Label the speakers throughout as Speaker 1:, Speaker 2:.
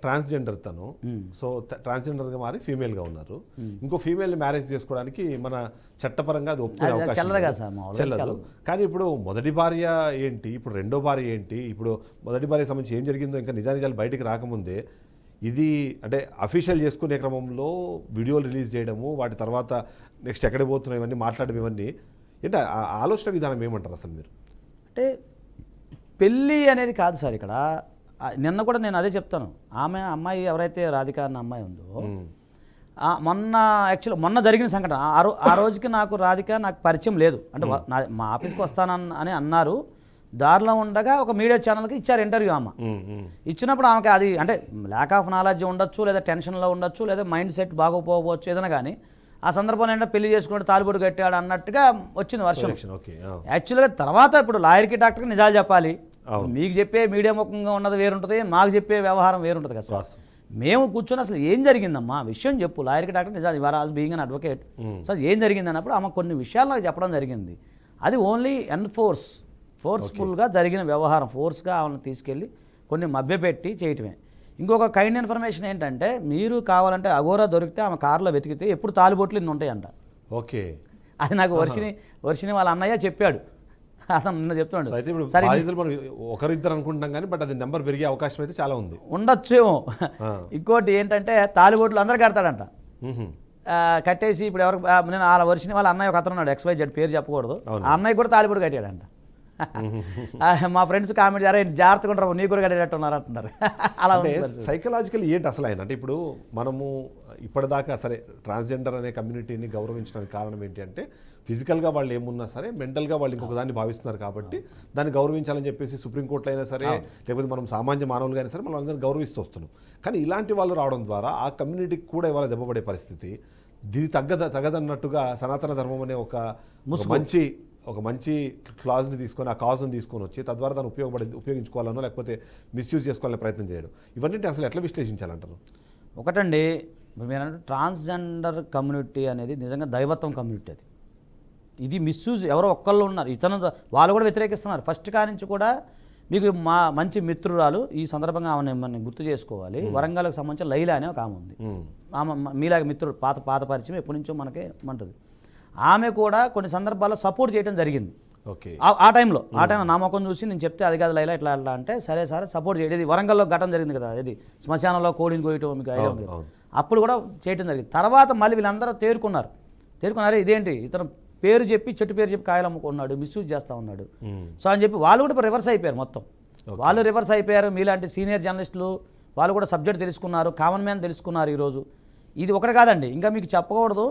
Speaker 1: Transgender తను. So ట్రాన్స్జెండర్గా మారి ఫీమేల్గా ఉన్నారు. ఇంకో ఫీమేల్ని మ్యారేజ్ చేసుకోవడానికి మన చట్టపరంగా అది ఒప్పుకునే అవకాశం చెల్లదు. కానీ ఇప్పుడు మొదటి భార్య ఏంటి, ఇప్పుడు రెండో భార్య ఏంటి, ఇప్పుడు మొదటి భార్యకి సంబంధించి ఏం జరిగిందో ఇంకా నిజానిజాలు బయటికి రాకముందే ఇది అంటే అఫీషియల్ చేసుకునే క్రమంలో వీడియోలు రిలీజ్ చేయడము, వాటి తర్వాత నెక్స్ట్ ఎక్కడికి పోతున్నాయి ఇవన్నీ మాట్లాడడం, ఇవన్నీ ఏంటి ఆలోచన విధానం ఏమంటారు అసలు మీరు?
Speaker 2: అంటే పెళ్ళి అనేది కాదు సార్ ఇక్కడ. నిన్న కూడా నేను అదే చెప్తాను. అమ్మాయి ఎవరైతే రాధిక అన్న అమ్మాయి ఉందో, మొన్న జరిగిన సంఘటన ఆ రోజుకి నాకు పరిచయం లేదు. అంటే మా ఆఫీస్కి వస్తానని అన్నారు. దారిలో ఉండగా ఒక మీడియా ఛానల్కి ఇచ్చారు ఇంటర్వ్యూ. ఆమె ఇచ్చినప్పుడు ఆమెకి అది అంటే ల్యాక్ ఆఫ్ నాలెడ్జ్ ఉండొచ్చు, లేదా టెన్షన్లో ఉండొచ్చు, లేదా మైండ్ సెట్ బాగోపోవచ్చు, ఏదైనా కానీ ఆ సందర్భంలో ఏంటంటే పెళ్లి చేసుకుంటే తాలిబొట్టు కట్టాడు అన్నట్టుగా వచ్చింది వర్షం. యాక్చువల్గా తర్వాత ఇప్పుడు లాయర్కి డాక్టర్కి నిజాలు చెప్పాలి. మీకు చెప్పే మీడియా ముఖంగా ఉన్నది వేరుంటుంది, మాకు చెప్పే వ్యవహారం వేరుంటుంది కదా సార్. మేము కూర్చొని అసలు ఏం జరిగిందమ్మా విషయం చెప్పు, లాయర్కి డాక్టర్ నిజాలు ఇవాళ బీయింగ్ అన్ అడ్వకేట్. సో ఏం జరిగింది అన్నప్పుడు ఆమె కొన్ని విషయాలు నాకు చెప్పడం జరిగింది. అది ఓన్లీ ఫోర్స్ఫుల్గా జరిగిన వ్యవహారం. ఫోర్స్గా ఆమెను తీసుకెళ్ళి కొన్ని మభ్యపెట్టి చేయటమే. ఇంకొక కైండ్ ఇన్ఫర్మేషన్ ఏంటంటే, మీరు కావాలంటే అఘోరా దొరికితే ఆమె కారులో వెతికితే ఎప్పుడు తాలిబొట్లు ఇన్ని ఉంటాయంట.
Speaker 1: ఓకే,
Speaker 2: అది నాకు వర్షిని వాళ్ళ అన్నయ్య చెప్పాడు. అతను నిన్న చెప్తున్నాడు.
Speaker 1: సరే ఒకరిద్దరు అనుకుంటాం కానీ బట్ అది నెంబర్ పెరిగే అవకాశం అయితే చాలా ఉంది,
Speaker 2: ఉండొచ్చేమో. ఇంకోటి ఏంటంటే తాలిబొట్లు అందరు కడతాడంట. కట్టేసి ఇప్పుడు ఎవరు నేను వాళ్ళ వర్షిని వాళ్ళ అన్నయ్య ఒక అతను ఉన్నాడు, XYZ పేరు చెప్పకూడదు. ఆ అన్నయ్య కూడా తాలిబొట్టు కట్టాడంట. మా ఫ్రెండ్స్ కామెంట్ అరే జాగ్రత్తగా ఉంటారు, నీ కూడా కట్టేటట్టు ఉన్నారు అంటున్నారు. అలా
Speaker 1: సైకలాజికల్ ఏంటి అసలు ఆయన అంటే ఇప్పుడు మనము ఇప్పటిదాకా సరే ట్రాన్స్జెండర్ అనే కమ్యూనిటీని గౌరవించడానికి కారణం ఏంటి అంటే ఫిజికల్గా వాళ్ళు ఏమున్నా సరే మెంటల్గా వాళ్ళు ఇంకొక దాన్ని భావిస్తున్నారు కాబట్టి దాన్ని గౌరవించాలని చెప్పేసి సుప్రీంకోర్టులో అయినా సరే లేకపోతే మనం సామాన్య మానవులుగా అయినా సరే మనం అందరినీ గౌరవిస్తూ వస్తున్నాం. కానీ ఇలాంటి వాళ్ళు రావడం ద్వారా ఆ కమ్యూనిటీకి కూడా ఇవాళ దెబ్బపడే పరిస్థితి. దీని తగ్గదన్నట్టుగా సనాతన ధర్మం అనే ఒక మంచి క్లాజ్ని తీసుకొని ఆ కాజ్ని తీసుకొని వచ్చి తద్వారా దాన్ని ఉపయోగించుకోవాలనో లేకపోతే మిస్యూజ్ చేసుకోవాలనే ప్రయత్నం చేయడం, ఇవన్నీ అసలు ఎట్లా విశ్లేషించాలంటారు?
Speaker 2: ఒకటండి, మీరు ట్రాన్స్జెండర్ కమ్యూనిటీ అనేది నిజంగా దైవత్వం కమ్యూనిటీ. అది ఇది మిస్యూజ్ ఎవరో ఒక్కళ్ళు ఉన్నారు, వాళ్ళు కూడా వ్యతిరేకిస్తున్నారు. ఫస్ట్ కానించి కూడా మీకు మంచి మిత్రురాలు, ఈ సందర్భంగా ఆమెను గుర్తు చేసుకోవాలి. వరంగల్కి సంబంధించిన లైలా అనే ఒక ఆమె ఉంది. ఆమె మీలాగా మిత్రుడు, పాత పరిచయం ఎప్పటి నుంచో మనకే ఉంటుంది. ఆమె కూడా కొన్ని సందర్భాల్లో సపోర్ట్ చేయడం జరిగింది. ఆ టైంలో నా ముఖం చూసి నేను చెప్తే అది కాదు లైలా ఇట్లా అంటే సరే సపోర్ట్ చేయడం. వరంగల్లో ఘటన జరిగింది కదా, ఇది శ్మశానంలో కోడిని కోయటం మీకు ఐడియా ఉంది. అప్పుడు కూడా చేయడం జరిగింది. తర్వాత మళ్ళీ వీళ్ళందరూ తేరుకున్నారు. ఇదేంటి ఇతను పేరు చెప్పి చెట్టు పేరు చెప్పి కాయలు అమ్ముకున్నాడు, మిస్యూజ్ చేస్తూ ఉన్నాడు. సో అని చెప్పి వాళ్ళు కూడా రివర్స్ అయిపోయారు. మొత్తం వాళ్ళు రివర్స్ అయిపోయారు. మీలాంటి సీనియర్ జర్నలిస్టులు వాళ్ళు కూడా సబ్జెక్ట్ తెలుసుకున్నారు, కామన్ మ్యాన్ తెలుసుకున్నారు. ఈరోజు ఇది ఒకటి కాదండి, ఇంకా మీకు చెప్పకూడదు.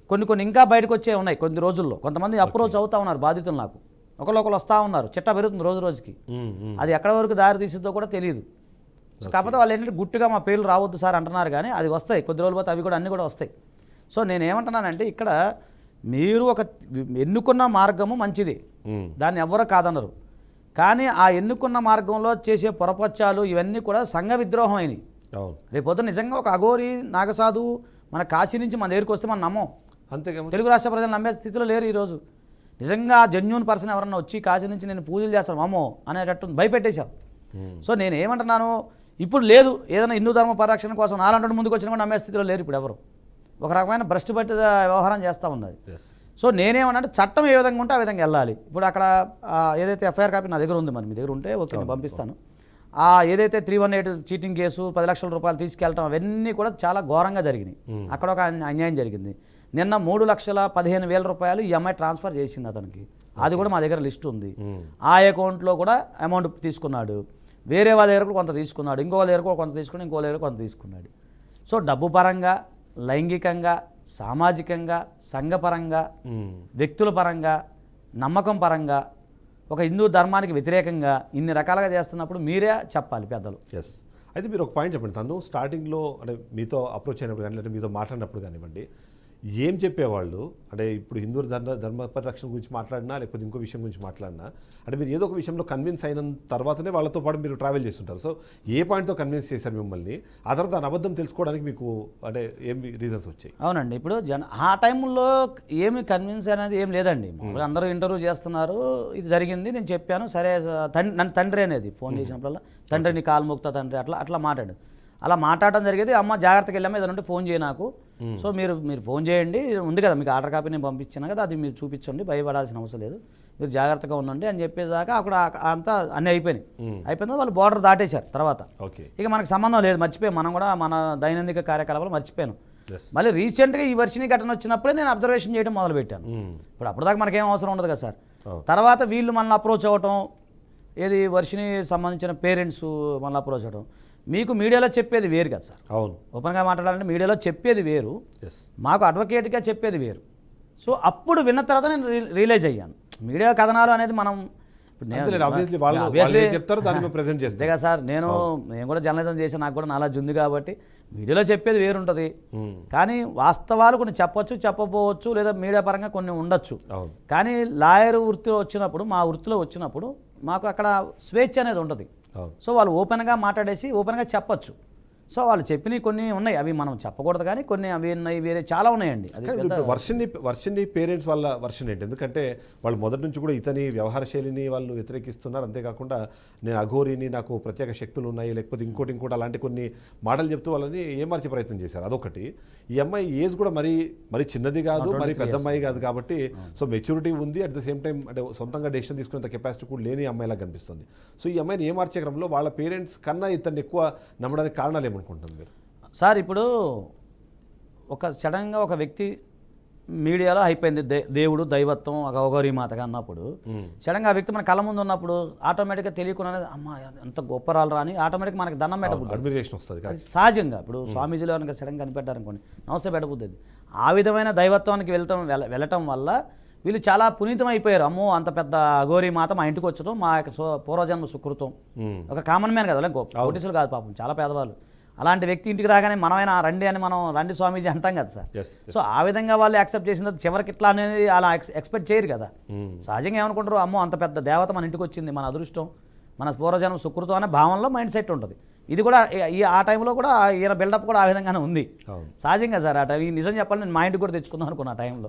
Speaker 2: కొన్ని ఇంకా బయటకు వచ్చే ఉన్నాయి. కొన్ని రోజుల్లో కొంతమంది అప్రోచ్ అవుతా ఉన్నారు బాధితులు. నాకు ఒకళ్ళు వస్తూ ఉన్నారు. చిట్టా పెరుగుతుంది రోజుకి. అది ఎక్కడ వరకు దారి తీసిద్దో కూడా తెలియదు. సో కాకపోతే వాళ్ళు ఏంటంటే గుట్టుగా మా పేర్లు రావద్దు సార్ అంటున్నారు, కానీ అది వస్తాయి కొద్ది రోజులు పోతే, అవి కూడా అన్నీ కూడా వస్తాయి. సో నేనేమంటున్నానంటే ఇక్కడ మీరు ఒక ఎన్నుకున్న మార్గము మంచిది, దాన్ని ఎవరో కాదన్నారు. కానీ ఆ ఎన్నుకున్న మార్గంలో చేసే పొరపచ్చాలు ఇవన్నీ కూడా సంఘ విద్రోహం అయినాయి. రేపొద్దు నిజంగా ఒక అఘోరి నాగసాధు మన కాశీ నుంచి మన దగ్గరికి వస్తే మనం నమ్మం.
Speaker 1: అంతేగా
Speaker 2: తెలుగు రాష్ట్ర ప్రజలు నమ్మే స్థితిలో లేరు ఈరోజు. నిజంగా జెన్యూన్ పర్సన్ ఎవరన్నా వచ్చి కాశీ నుంచి నేను పూజలు చేస్తాను అమ్మో అనేటట్టు భయపెట్టేశాం. సో నేను ఏమంటున్నాను, ఇప్పుడు లేదు. ఏదైనా హిందూ ధర్మ పరిరక్షణ కోసం 4 గంటల ముందుకు వచ్చినా కూడా నమ్మే స్థితిలో లేరు ఇప్పుడు ఎవరు. ఒక రకమైన భ్రష్టు పట్టిన వ్యవహారం చేస్తూ ఉన్నది. సో నేనేమన్నా చట్టం ఏ విధంగా ఉంటే ఆ విధంగా వెళ్ళాలి. ఇప్పుడు అక్కడ ఏదైతే FIR కాపీ నా దగ్గర ఉంది, మరి మీ దగ్గర ఉంటే ఓకే నేను పంపిస్తాను. ఏదైతే 318 చీటింగ్ కేసు 10 లక్షల రూపాయలు తీసుకెళ్ళటం అవన్నీ కూడా చాలా ఘోరంగా జరిగినాయి. అక్కడ ఒక అన్యాయం జరిగింది. నిన్న 3,15,000 రూపాయలు ఈ అమ్మాయి ట్రాన్స్ఫర్ చేసింది అతనికి. అది కూడా మా దగ్గర లిస్ట్ ఉంది. ఆ అకౌంట్లో కూడా అమౌంట్ తీసుకున్నాడు. వేరే వాళ్ళ దగ్గర కూడా కొంత తీసుకున్నాడు, ఇంకో వాళ్ళ దగ్గర కూడా కొంత తీసుకుని ఇంకో దగ్గర కొంత తీసుకున్నాడు. సో డబ్బు పరంగా, లైంగికంగా, సామాజికంగా, సంఘపరంగా, వ్యక్తుల పరంగా, నమ్మకం పరంగా, ఒక హిందూ ధర్మానికి వ్యతిరేకంగా ఇన్ని రకాలుగా చేస్తున్నప్పుడు మీరే చెప్పాలి పెద్దలు.
Speaker 1: అయితే మీరు ఒక పాయింట్ చెప్పండి. తను స్టార్టింగ్లో అంటే మీతో అప్రోచ్ అయినప్పుడు కానీ, అంటే మీతో మాట్లాడినప్పుడు కానివ్వండి, ఏం చెప్పేవాళ్ళు అంటే ఇప్పుడు హిందూ ధర్మ పరిరక్షణ గురించి మాట్లాడినా లేకపోతే ఇంకో విషయం గురించి మాట్లాడినా అంటే మీరు ఏదో ఒక విషయంలో కన్విన్స్ అయిన తర్వాతనే వాళ్ళతో పాటు మీరు ట్రావెల్ చేస్తుంటారు. సో ఏ పాయింట్తో కన్విన్స్ చేశారు మిమ్మల్ని? ఆ తర్వాత దాని అబద్ధం తెలుసుకోవడానికి మీకు అంటే ఏం రీజన్స్ వచ్చాయి?
Speaker 2: అవునండి, ఇప్పుడు ఆ టైంలో ఏమి కన్విన్స్ అనేది ఏం లేదండి. అందరూ ఇంటర్వ్యూ చేస్తున్నారు, ఇది జరిగింది, నేను చెప్పాను, సరే నన్ను తండ్రి అనేది ఫోన్ చేసినప్పుడల్లా తండ్రిని కాలు మోగుతా తండ్రి అట్లా మాట్లాడు. అలా మాట్లాడటం జరిగేది. అమ్మ జాగ్రత్తగా వెళ్ళాము, ఏదైనా ఉంటే ఫోన్ చేయి నాకు, సో మీరు ఫోన్ చేయండి, ఇది ఉంది కదా మీకు ఆర్డర్ కాపీ నేను పంపించాను కదా, అది మీరు చూపించండి, భయపడాల్సిన అవసరం లేదు, మీరు జాగ్రత్తగా ఉండండి అని చెప్పేదాకా అక్కడ అంతా అన్నీ అయిపోయినాయి. అయిపోయిన వాళ్ళు బార్డర్ దాటేశారు. తర్వాత
Speaker 1: ఓకే.
Speaker 2: ఇక మనకు సంబంధం లేదు, మర్చిపోయాం, మనం కూడా మన దైనందిక కార్యకలాపాలు మర్చిపోయాను.
Speaker 1: ఎస్.
Speaker 2: మళ్ళీ రీసెంట్గా ఈ వర్షిని ఘటన వచ్చినప్పుడే నేను అబ్జర్వేషన్ చేయడం మొదలుపెట్టాను. ఇప్పుడు అప్పటిదాకా మనకేం అవసరం ఉండదు కదా సార్. తర్వాత వీళ్ళు మనల్ని అప్రోచ్ అవ్వటం, ఏది వర్షిని సంబంధించిన పేరెంట్స్ మనల్ని అప్రోచ్ అవ్వటం. మీకు మీడియాలో చెప్పేది వేరు కదా సార్.
Speaker 1: అవును.
Speaker 2: ఓపెన్గా మాట్లాడాలంటే మీడియాలో చెప్పేది వేరు,
Speaker 1: ఎస్.
Speaker 2: మాకు అడ్వకేట్గా చెప్పేది వేరు. సో అప్పుడు విన్న తర్వాత నేను రియలైజ్ అయ్యాను, మీడియా కథనాలు అనేది మనం ఇప్పుడు
Speaker 1: ఆబ్వియస్లీ వాళ్ళు ఏం చెప్తారో దాన్ని మేము ప్రెజెంట్
Speaker 2: అంతే
Speaker 1: చేస్తాం
Speaker 2: కదా సార్. నేను కూడా జర్నలిజం చేసి నాకు కూడా నాలెడ్జ్ ఉంది కాబట్టి మీడియాలో చెప్పేది వేరుంటుంది, కానీ వాస్తవాలు కొన్ని చెప్పొచ్చు, చెప్పకపోవచ్చు, లేదా మీడియా పరంగా కొన్ని ఉండొచ్చు.
Speaker 1: అవును.
Speaker 2: కానీ లాయర్ వృత్తిలో వచ్చినప్పుడు, మా వృత్తిలో వచ్చినప్పుడు మాకు అక్కడ స్వేచ్ఛ అనేది ఉంటుంది.
Speaker 1: అవును.
Speaker 2: సో వాళ్ళు ఓపెన్గా మాట్లాడేసి ఓపెన్గా చెప్పొచ్చు. సో వాళ్ళు చెప్పినవి కొన్ని ఉన్నాయి, అవి మనం చెప్పకూడదు, కానీ కొన్ని అవి ఉన్నాయి, వేరే చాలా ఉన్నాయండి. అది
Speaker 1: కానీ ఇప్పుడు వర్షిని పేరెంట్స్ వాళ్ళ వర్షన్ ఏంటి? ఎందుకంటే వాళ్ళు మొదటి నుంచి కూడా ఇతని వ్యవహార శైలిని వాళ్ళు వ్యతిరేకిస్తున్నారు. అంతేకాకుండా నేను అఘోరిని, నాకు ప్రత్యేక శక్తులు ఉన్నాయి, లేకపోతే ఇంకోటి అలాంటి కొన్ని మాటలు చెప్తూ వాళ్ళని ఏమార్చే ప్రయత్నం చేశారు. అదొకటి. ఈ అమ్మాయి ఏజ్ కూడా మరి చిన్నది కాదు, మరి పెద్ద అమ్మాయి కాదు కాబట్టి సో మెచ్యూరిటీ ఉంది. అట్ ద సేమ్ టైం అంటే సొంతంగా డెసిషన్ తీసుకునేంత కెపాసిటీ కూడా లేని అమ్మాయిలా కనిపిస్తుంది. సో ఈ అమ్మాయిని ఏమార్చే క్రమంలో వాళ్ళ పేరెంట్స్ కన్నా ఇతన్ని ఎక్కువ నమ్మడానికి కారణాలు ఏమనుకుంటుంది మీరు?
Speaker 2: సార్ ఇప్పుడు సడన్గా ఒక వ్యక్తి మీడియాలో అయిపోయింది, దేవుడు దైవత్వం అఘోరి మాతగా అన్నప్పుడు సడన్గా ఆ వ్యక్తి మన కళ్ళ ముందు ఉన్నప్పుడు ఆటోమేటిక్గా తెలియకుండా అమ్మ ఎంత గొప్పరాలు రాని ఆటోమేటిక్గా మనకి దండం పెట్టబుద్ది,
Speaker 1: అడ్మిరేషన్ వస్తుంది.
Speaker 2: అది సహజంగా. ఇప్పుడు స్వామీజీలో కనుక సడన్గా కనిపెట్టారనుకోండి, నమస్తే పెట్టబుద్ది. ఆ విధమైన దైవత్వానికి వెళ్ళటం వల్ల వీళ్ళు చాలా పునీతం అయిపోయారు. అమ్మో అంత పెద్ద అఘోరి మాత మా ఇంటికి వచ్చడం మా యొక్క పూర్వజన్మ సుకృతం. ఒక కామన్ మ్యాన్ కదా, కోటీసులు కాదు పాపం, చాలా పేదవాళ్ళు. అలాంటి వ్యక్తి ఇంటికి రాగానే మనమైనా రండి అని మనం రండి స్వామీజీ అంటాం కదా సార్. సో ఆ విధంగా వాళ్ళు యాక్సెప్ట్ చేసిన చివరికి ఇట్లా అనేది అలా ఎక్స్పెక్ట్ చేయరు కదా. సహజంగా ఏమనుకుంటారు, అమ్మో అంత పెద్ద దేవత మన ఇంటికి వచ్చింది, మన అదృష్టం, మన పూర్వజన్మ సుకృతం అనే భావనలో మైండ్ సెట్ ఉంటుంది. ఇది కూడా ఆ టైంలో కూడా ఈయన బిల్డప్ కూడా ఆ విధంగానే ఉంది సహజంగా సార్. ఆ టైం నిజం చెప్పాలి, నేను మా ఇంటికి కూడా తెచ్చుకుందాం అనుకున్నా ఆ టైంలో.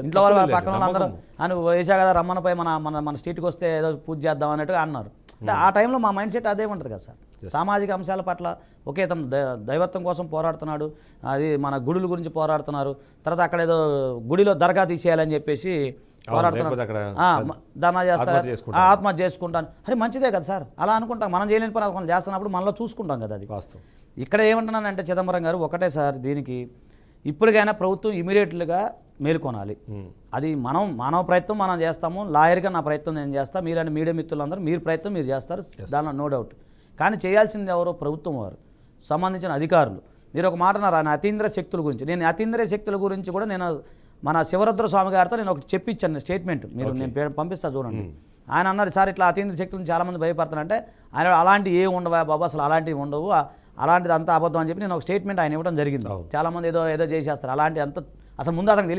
Speaker 2: ఇంట్లో వాళ్ళు పక్కన వాళ్ళందరూ అని వేసా కదా రమ్మనపై మన స్ట్రీట్కి వస్తే ఏదో పూజ చేద్దాం అన్నట్టుగా అన్నారు. అంటే ఆ టైంలో మా మైండ్ సెట్ అదే ఉంటుంది కదా సార్. సామాజిక అంశాల పట్ల ఒకే తను దైవత్వం కోసం పోరాడుతున్నాడు, అది మన గుడుల గురించి పోరాడుతున్నారు, తర్వాత అక్కడ ఏదో గుడిలో దర్గా తీసేయాలని చెప్పేసి పోరాడుతున్నారు, ధర్నా చేస్తారు, ఆత్మహత్య చేసుకుంటాను. అరే మంచిదే కదా సార్, అలా అనుకుంటాం. మనం చేయలేని పని మనం చేస్తున్నప్పుడు మనలో చూసుకుంటాం కదా. అది ఇక్కడ ఏమంటున్నానంటే చిదంబరం గారు ఒకటే సార్, దీనికి ఇప్పటికైనా ప్రభుత్వం ఇమీడియట్లుగా మేల్కొనాలి. అది మానవ ప్రయత్నం మనం చేస్తాము, లాయర్గా నా ప్రయత్నం నేను చేస్తాను, మీరంటే మీడియా మిత్రులందరూ మీరు ప్రయత్నం మీరు చేస్తారు, దానిలో నో డౌట్. కానీ చేయాల్సింది ఎవరో ప్రభుత్వం వారు, సంబంధించిన అధికారులు. మీరు ఒక మాట అన్నారు అతీంద్ర శక్తుల గురించి. నేను అతీంద్ర శక్తుల గురించి కూడా నేను మన శివరుద్ర స్వామి గారితో నేను ఒకటి చెప్పించాను స్టేట్మెంట్, మీరు నేను పంపిస్తా చూడండి. ఆయన అన్నారు, సార్ ఇట్లా అతీంద్ర శక్తులను చాలామంది భయపడతారంటే, ఆయన అలాంటివి ఏమి ఉండవా బాబు, అసలు అలాంటివి ఉండవు, అలాంటిది అంతా అబద్ధం అని చెప్పి నేను ఒక స్టేట్మెంట్ ఆయన ఇవ్వడం జరిగింది. చాలామంది ఏదో చేసేస్తారు అలాంటి అంత, అసలు ముందు అతనికి